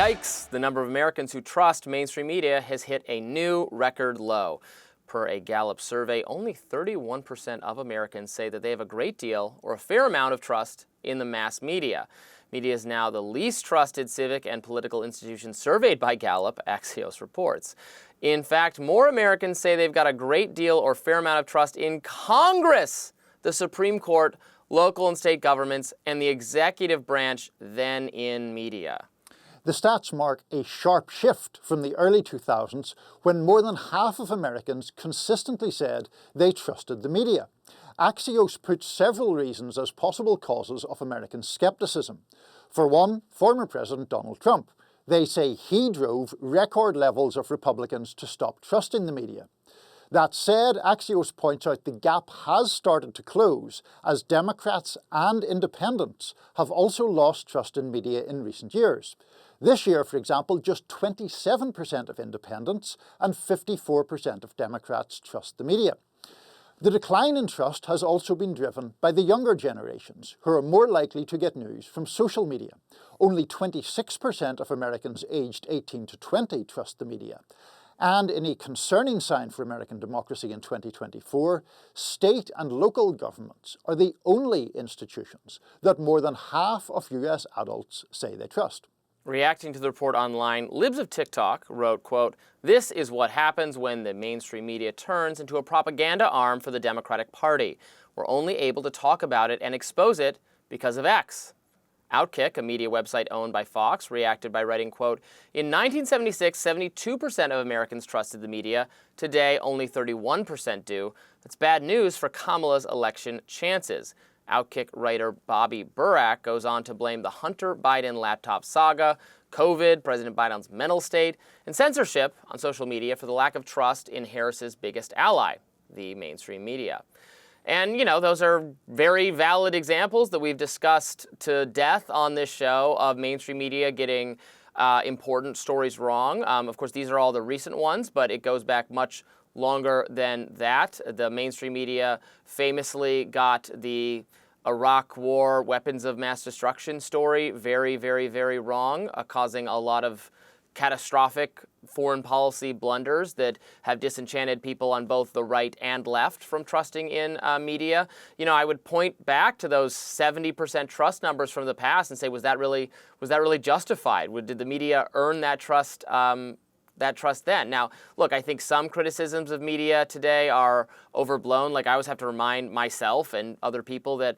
Yikes! The number of Americans who trust mainstream media has hit a new record low. Per a Gallup survey, only 31% of Americans say that they have a great deal or a fair amount of trust in the mass media. Media is now the least trusted civic and political institution surveyed by Gallup, Axios reports. In fact, more Americans say they've got a great deal or fair amount of trust in Congress, the Supreme Court, local and state governments, and the executive branch than in media. The stats mark a sharp shift from the early 2000s when more than half of Americans consistently said they trusted the media. Axios puts several reasons as possible causes of American skepticism. For one, former President Donald Trump. They say he drove record levels of Republicans to stop trusting the media. That said, Axios points out the gap has started to close as Democrats and independents have also lost trust in media in recent years. This year, for example, just 27% of independents and 54% of Democrats trust the media. The decline in trust has also been driven by the younger generations, who are more likely to get news from social media. Only 26% of Americans aged 18 to 20 trust the media. And in a concerning sign for American democracy in 2024, state and local governments are the only institutions that more than half of US adults say they trust. Reacting to the report online, Libs of TikTok wrote, quote, "This is what happens when the mainstream media turns into a propaganda arm for the Democratic Party. We're only able to talk about it and expose it because of X." Outkick, a media website owned by Fox, reacted by writing, quote, "In 1976, 72% of Americans trusted the media. Today, only 31% do. That's bad news for Kamala's election chances." Outkick writer Bobby Burak goes on to blame the Hunter Biden laptop saga, COVID, President Biden's mental state, and censorship on social media for the lack of trust in Harris's biggest ally, the mainstream media. And, those are very valid examples that we've discussed to death on this show of mainstream media getting important stories wrong. Of course, these are all the recent ones, but it goes back much longer than that. The mainstream media famously got the Iraq War weapons of mass destruction story very, very, very wrong, causing a lot of catastrophic foreign policy blunders that have disenchanted people on both the right and left from trusting in media. I would point back to those 70% trust numbers from the past and say, was that really justified? Did the media earn that trust then? Now, look, I think some criticisms of media today are overblown. Like, I always have to remind myself and other people that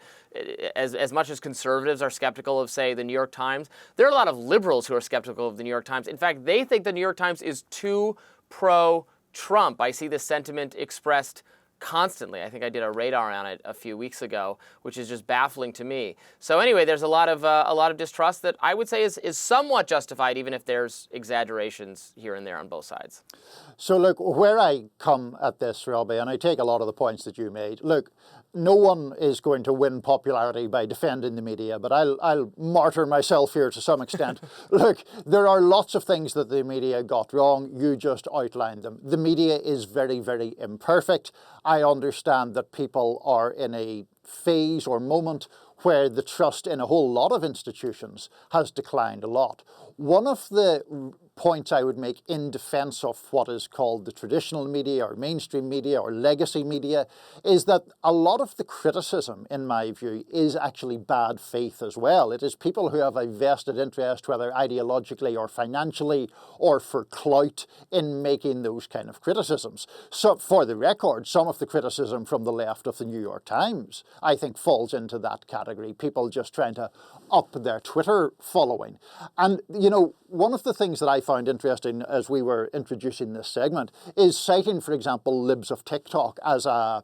as much as conservatives are skeptical of, say, the New York Times, there are a lot of liberals who are skeptical of the New York Times. In fact, they think the New York Times is too pro-Trump. I see this sentiment expressed constantly. I think I did a radar on it a few weeks ago, which is just baffling to me. So anyway, there's a lot of distrust that I would say is somewhat justified, even if there's exaggerations here and there on both sides. So look, where I come at this, Robby, and I take a lot of the points that you made. Look, no one is going to win popularity by defending the media, but I'll martyr myself here to some extent. Look, there are lots of things that the media got wrong. You just outlined them. The media is very, very imperfect. I understand that people are in a phase or moment where the trust in a whole lot of institutions has declined a lot. One of the points I would make in defense of what is called the traditional media or mainstream media or legacy media is that a lot of the criticism, in my view, is actually bad faith as well. It is people who have a vested interest, whether ideologically or financially or for clout, in making those kind of criticisms. So, for the record, some of the criticism from the left of the New York Times, I think, falls into that category. People just trying to up their Twitter following. And, one of the things that I found interesting as we were introducing this segment is citing, for example, Libs of TikTok as a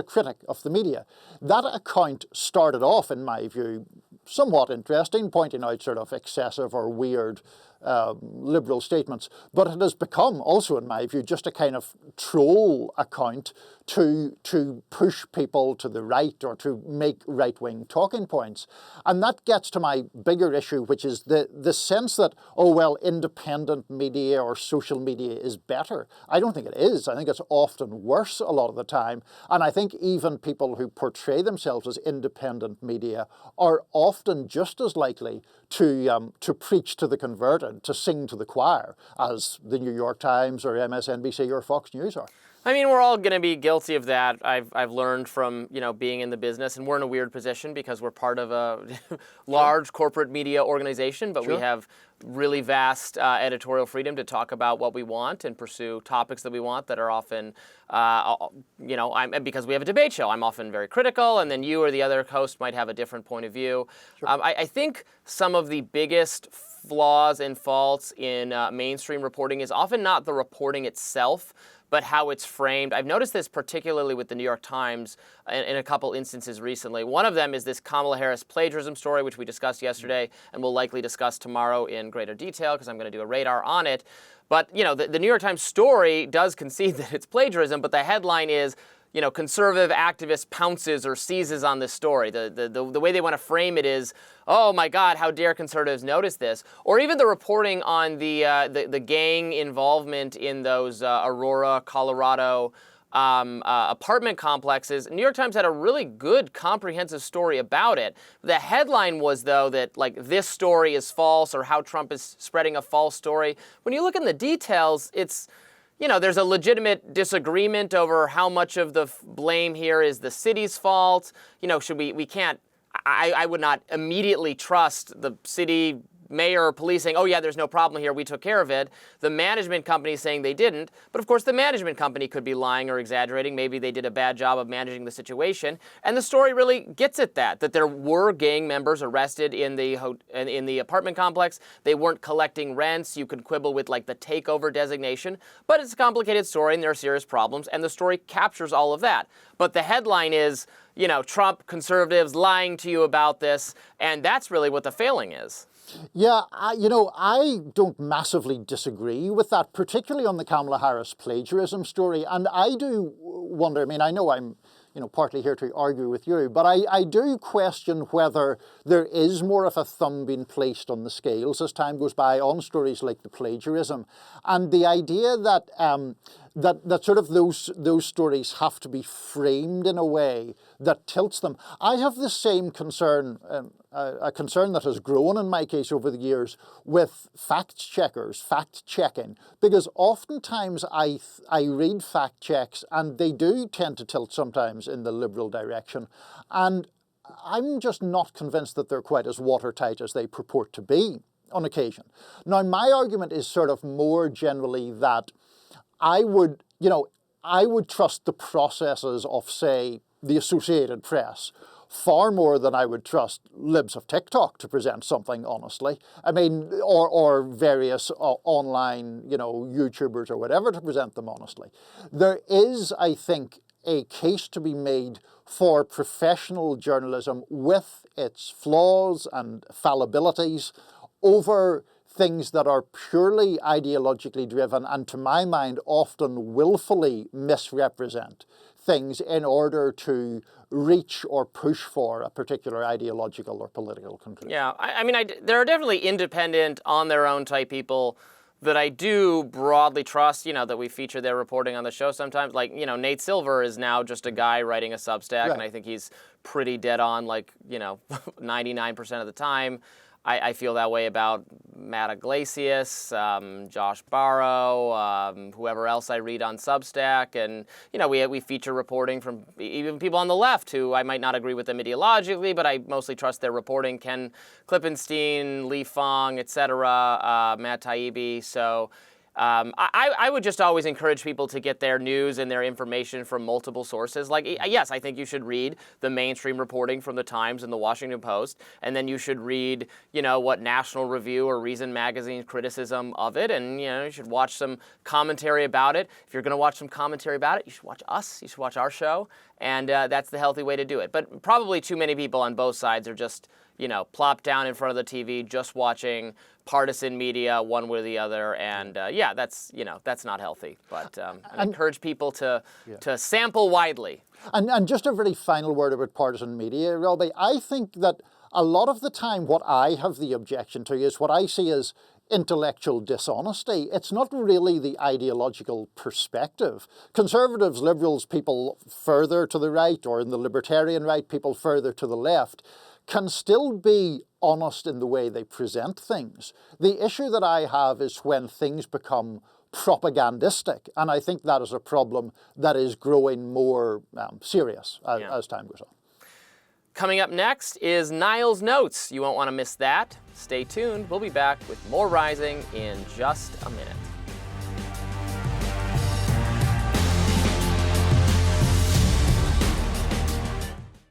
critic of the media. That account started off, in my view, somewhat interesting, pointing out sort of excessive or weird liberal statements, but it has become also, in my view, just a kind of troll account to push people to the right or to make right-wing talking points. And that gets to my bigger issue, which is the sense that, oh, well, independent media or social media is better. I don't think it is. I think it's often worse a lot of the time. And I think even people who portray themselves as independent media are often just as likely to preach to the converted, to sing to the choir, as the New York Times or MSNBC or Fox News are. I mean, we're all going to be guilty of that. I've learned from, being in the business, and we're in a weird position because we're part of a large corporate media organization, but we have really vast editorial freedom to talk about what we want and pursue topics that we want that are often, because we have a debate show, I'm often very critical, and then you or the other host might have a different point of view. I think some of the biggest flaws and faults in mainstream reporting is often not the reporting itself, but how it's framed. I've noticed this particularly with the New York Times in a couple instances recently. One of them is this Kamala Harris plagiarism story, which we discussed yesterday and will likely discuss tomorrow in greater detail because I'm going to do a radar on it. But, the New York Times story does concede that it's plagiarism, but the headline is, conservative activist pounces or seizes on this story. The way they want to frame it is, oh my God, how dare conservatives notice this? Or even the reporting on the gang involvement in those Aurora, Colorado apartment complexes. New York Times had a really good, comprehensive story about it. The headline was, though, that this story is false or how Trump is spreading a false story. When you look in the details, it's there's a legitimate disagreement over how much of the blame here is the city's fault. I would not immediately trust the city mayor or police saying, oh yeah, there's no problem here, we took care of it. The management company saying they didn't, but of course the management company could be lying or exaggerating. Maybe they did a bad job of managing the situation. And the story really gets at that there were gang members arrested in the apartment complex. They weren't collecting rents. You could quibble with the takeover designation, but it's a complicated story and there are serious problems, and the story captures all of that. But the headline is, Trump, conservatives lying to you about this, and that's really what the failing is. Yeah, I don't massively disagree with that, particularly on the Kamala Harris plagiarism story. And I do wonder, I know I'm, partly here to argue with you, but I do question whether there is more of a thumb being placed on the scales as time goes by on stories like the plagiarism. And the idea that that sort of those stories have to be framed in a way that tilts them. I have the same concern, a concern that has grown in my case over the years with fact-checking, because oftentimes I read fact checks and they do tend to tilt sometimes in the liberal direction, and I'm just not convinced that they're quite as watertight as they purport to be on occasion. Now, my argument is sort of more generally that I would trust the processes of, say, the Associated Press far more than I would trust libs of TikTok to present something honestly. Or various online, YouTubers or whatever to present them honestly. There is, I think, a case to be made for professional journalism with its flaws and fallibilities over things that are purely ideologically driven and, to my mind, often willfully misrepresent things in order to reach or push for a particular ideological or political conclusion. Yeah, there are definitely independent, on their own type people that I do broadly trust, that we feature their reporting on the show sometimes. Nate Silver is now just a guy writing a Substack, right, and I think he's pretty dead on, 99% of the time. I feel that way about Matt Iglesias, Josh Barrow, whoever else I read on Substack. And, we feature reporting from even people on the left who I might not agree with them ideologically, but I mostly trust their reporting. Ken Klippenstein, Lee Fong, etc., Matt Taibbi. So I would just always encourage people to get their news and their information from multiple sources. Yes, I think you should read the mainstream reporting from the Times and the Washington Post, and then you should read, what National Review or Reason Magazine's criticism of it, and, you should watch some commentary about it. If you're going to watch some commentary about it, you should watch us, you should watch our show, and that's the healthy way to do it. But probably too many people on both sides are just, plop down in front of the TV just watching partisan media one way or the other, and that's not healthy. But I encourage people to sample widely. And just a very final word about partisan media, Robby. I think that a lot of the time what I have the objection to is what I see as intellectual dishonesty. It's not really the ideological perspective. Conservatives, liberals, people further to the right, or in the libertarian right, people further to the left, can still be honest in the way they present things. The issue that I have is when things become propagandistic, and I think that is a problem that is growing more serious as time goes on. Coming up next is Niall's Notes. You won't want to miss that. Stay tuned. We'll be back with more Rising in just a minute.